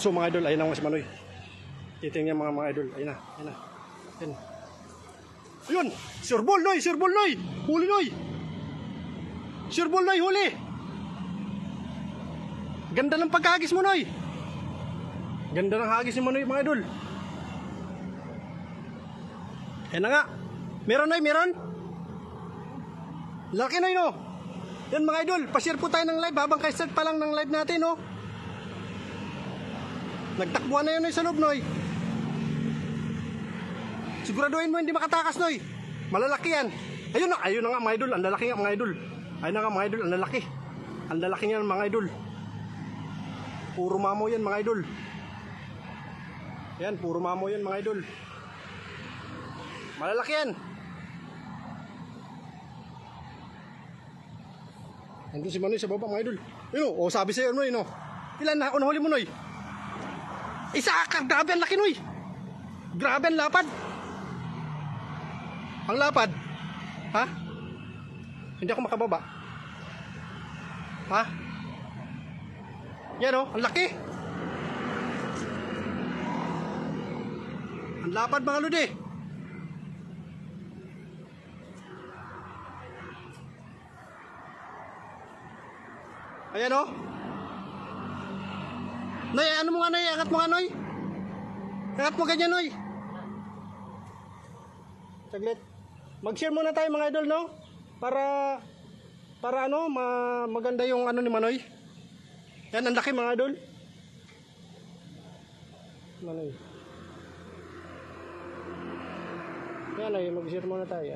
So mga idol, ayun na si Manoy. Titingnan mga idol. Ayun na, ayun na. Ayun. Ayun, sureball Noy, sureball Noy. Huli Noy. Sureball Noy, huli. Ganda ng pagkahagis mo Noy. Ganda ng hagis ni Manoy mga idol. Ayun na nga. Meron Noy, meron. Laki Noy no. Yan mga idol, pa-share po tayo ng live habang kay-start pa lang ng live natin no. Nagtakbuhan na yun Noy sa loob Noy. Siguraduhin mo hindi makatakas Noy. Malalaki yan. Ayun na nga mga idol, ang lalaki nga mga idol. Ayun na nga mga idol, ang lalaki. Ang lalaki nga mga idol. Puro mamo yan mga idol. Yan, puro mamo yan mga idol. Malalaki yan. Nandun si Manoy sa baba mga idol. Yun o, sabi sa'yo Noy no. Ilan na unahuli mo Noy? Isa ka, grabe ang laki Noy. Grabe ang lapad. Ang lapad. Ha? Hindi ako makababa. Ha? Yan o, ang laki. Ang lapad mga lodi. Ayan o. Noy, ano mo nga Noy? Angat mo nga Noy. Angat mo ganyan Noy. Saglit. Mag-share muna tayo mga idol no. Para ano, maganda yung ano ni Manoy. Yan, ang laki mga idol. Manoy. Yan ay, mag-share muna tayo.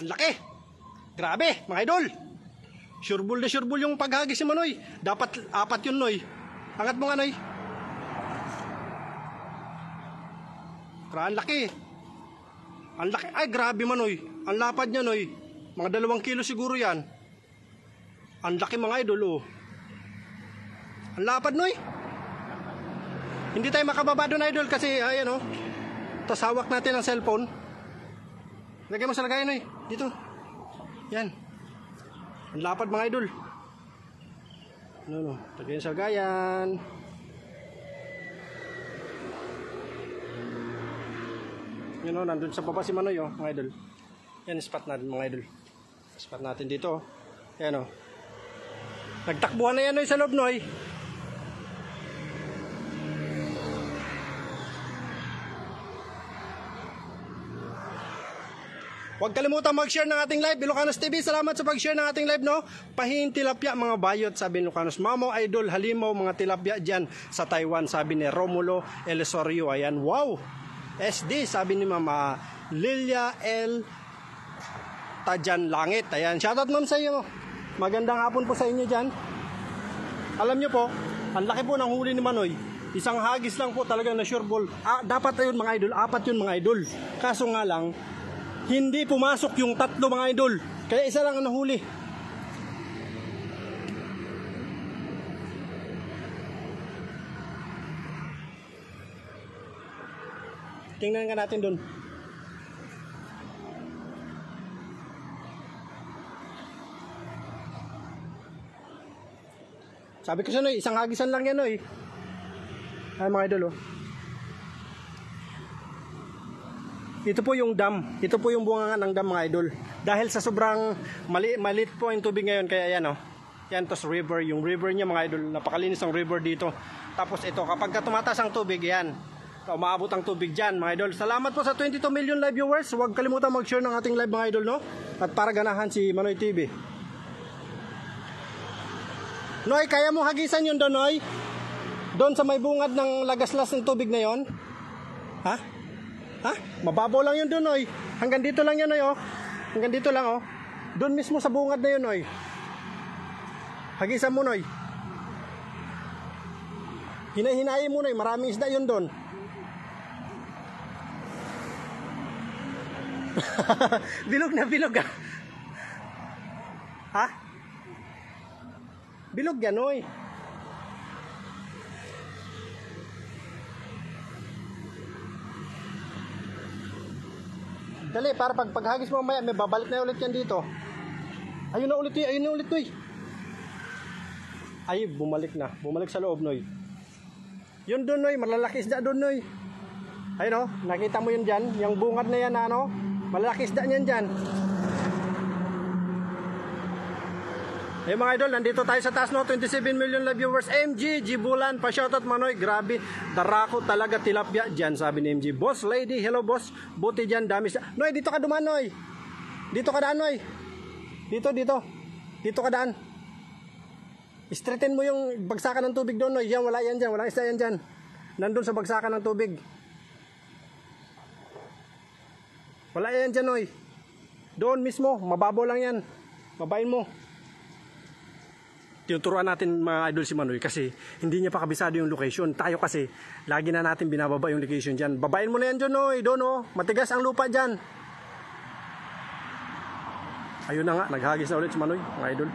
Ang laki. Grabe, mga idol. Sureball na sureball yung paghagis si Manoy. Dapat 4 yun Noy. Angat mo nga Noy. Ang laki. Ang laki. Ay, grabe Manoy. Ang lapad niya Noy. Mga 2 kilo siguro yan. Ang laki mga idol oh. Ang lapad Noy. Hindi tayo makababa doon idol kasi ayan oh. Tapos hawak natin ang cellphone. Lagay mo sa lagayan Noy. Dito. Yan. Ang lapad mga idol. No. Lagay sa lagayan. Yun o, nandun sa baba si Manoy oh, mga idol. Yan, spot natin mga idol. Spot natin dito oh. Yan oh. Nagtakbuhan na yan Noy sa loob Noy. Huwag kalimutan mag-share ng ating live, Ilocanos TV. Salamat sa pag-share ng ating live, no? Pahing tilapia, mga bayot, sabi ni Ilocanos. Mamo, idol, halimaw, mga tilapia dyan sa Taiwan, sabi ni Romulo Elisorio. Ayan, wow! SD, sabi ni Mama Lilia L. Tajan Langit. Ayan, shoutout ma'am sa iyo. Magandang hapon po sa inyo dyan. Alam nyo po, ang laki po ng huli ni Manoy. Isang hagis lang po talaga na sureball. Dapat yun mga idol, 4 yun mga idol. Kaso nga lang, hindi pumasok yung 3 mga idol. Kaya isa lang ang nahuli. Tingnan nga natin dun. Sabi ko sa Noy, isang hagisan lang yan Noy. Ay mga idol oh. Ito po yung dam. Ito po yung bunga ng dam mga idol. Dahil sa sobrang maliit po yung tubig ngayon. Kaya yan o. Yan tos river. Yung river niya mga idol. Napakalinis ang river dito. Tapos ito kapag tumataas ang tubig yan. Umaabot ang tubig dyan mga idol. Salamat po sa 22 million live viewers. Huwag kalimutan mag-share ng ating live mga idol no. At para ganahan si Manoy TV. Noy, kaya mo hagisan yun doon Noy? Doon sa may bungad ng lagaslas ng tubig na yon? Ha? Ha? Mababaw lang yun doon, Noy. Hanggang dito lang yan, Noy, oh. Hanggang dito lang, oh. Doon mismo sa bungad na yun, Noy. Hagisan mo, Noy. Hinahinayin mo, Noy. Maraming isda yun doon. Bilog na bilog, ah. Ha? Bilog yan, Noy. Dali, para paghagis mo mamaya, may babalik na ulit yan dito. Ayun na ulit, ayun na ulit, Noy. Ay, bumalik na. Bumalik sa loob, Noy. Yun doon, Noy. Malalaki isda doon, Noy. Ayun, oh. Nakita mo yun dyan? Yung bungad na yan, ano? Malalaki isda niyan dyan. Ayun mga idol, nandito tayo sa taas, no? 27 million live viewers. MG, Jibulan, pa-shoutout Manoy. Grabe, darako talaga tilapia dyan, sabi ni MG. Boss lady, hello boss. Buti dyan, dami siya. Noy, dito ka dumaan, Noy. Dito ka daan, Noy. Dito. Dito ka daan. Straighten mo yung bagsakan ng tubig doon, Noy. Yan, wala yan dyan. Walang isda yan dyan. Nandun sa bagsakan ng tubig. Wala yan dyan, Noy. Doon mismo, mababaw lang yan. Babain mo. Tinuturuan natin mga idol si Manoy kasi hindi niya pa kabisado yung location. Tayo kasi, lagi na natin binababa yung location dyan. Babain mo na yan dyan, Noy. Doon, oh. Matigas ang lupa dyan. Ayun na nga, naghagis na ulit si Manoy, mga idol.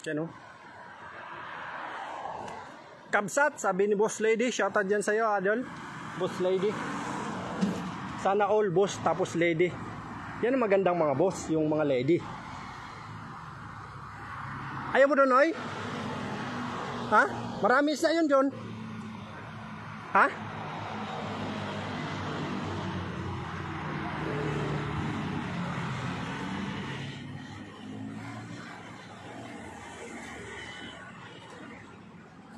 Yan, oh. Kabsat, sabi ni Boss Lady. Shoutout dyan sa'yo, idol. Boss Lady. Sana all boss tapos lady. Yan ang magandang mga boss, yung mga lady. Ayaw mo doon, Noy? Ha? Marami isda yun, John. Ha?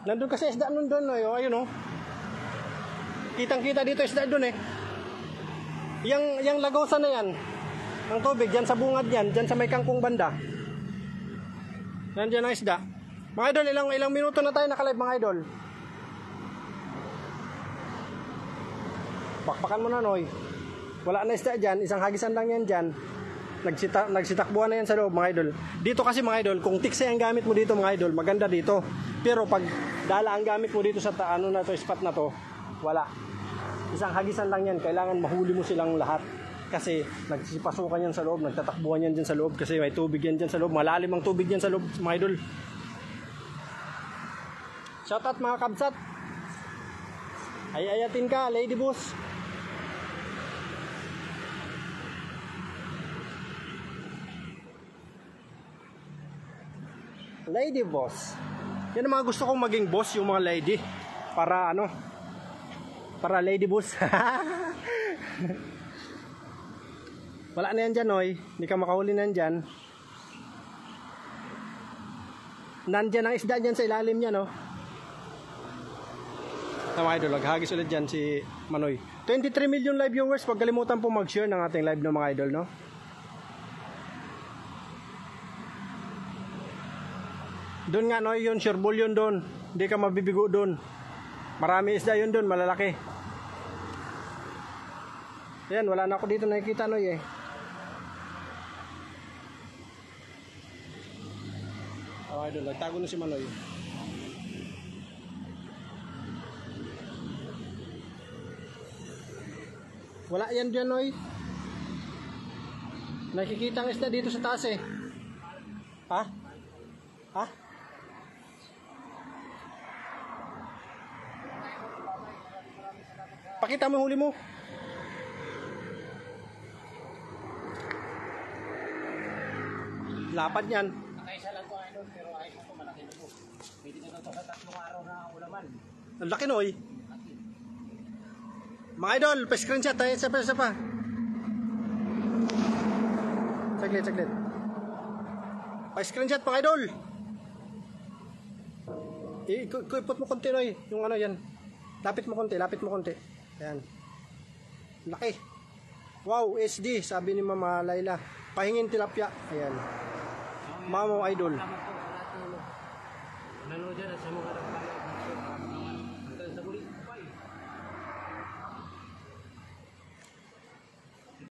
Nandun kasi isda nun doon, Noy. O, ayun, oh. Kitang-kita dito isda doon, eh. Yang lagosan na yan, ang tubig, dyan sa bungad yan, dyan sa may kangkong banda. Nandiyan ang isda. Mga idol, ilang minuto na tayo nakalive, mga idol. Pakpakan mo na, Noy. Wala na isda dyan, isang hagisan lang yan dyan. Nagsitakbuhan na yan sa loob, mga idol. Dito kasi, mga idol, kung tikse ang gamit mo dito, mga idol, maganda dito. Pero pag dala ang gamit mo dito sa spot na to, wala. Isang hagisan lang yan, kailangan mahuli mo silang lahat. Kasi nagsipasukan yan sa loob, nagtatakbuhan yan dyan sa loob kasi may tubig yan dyan sa loob, malalim ang tubig yan sa loob, mga idol. Shoutout mga kabsat. Ayatin ka, lady boss. Lady boss. Yan ang mga gusto kong maging boss, yung mga lady. Para ano, para lady boss. Wala na yan dyan, Noy. Hindi ka makahuli na yan dyan. Nandyan ang isda dyan sa ilalim niya, no? Mga idol, naghagis ulit dyan si Manoy. 23 million live viewers. Huwag kalimutan po mag-share ng ating live ng mga idol, no? Doon nga, Noy, yun. Sureball yun doon. Hindi ka mabibigo doon. Marami isda yun doon, malalaki. Yan, wala na ako dito nakikita, Noy, eh. Oh, idol, nagtago na si Manoy. Wala yan dyan, Noy. Nakikita ang isda dito sa taas, eh. Ha? Ha? Pakita mo huli mo. Lapad yan. Nakaisa lang ko idol, pero ayos na ito, malaki na ito. Pwede na ito sa 3 araw na ulaman. Ang laki, Noy. Mga idol, pa-screenshot tayo. Isa pa. Saglit. Pa-screenshot, mga idol. Ipot mo konti, Noy. Yung ano yan. Lapit mo konti. Ayan. Laki. Wow, SD, sabi ni Mama Layla. Pahingin tilapia. Ayan. Mamo idol. Salamat po sa lahat ng nanonood dyan at sa mga nagpapalala.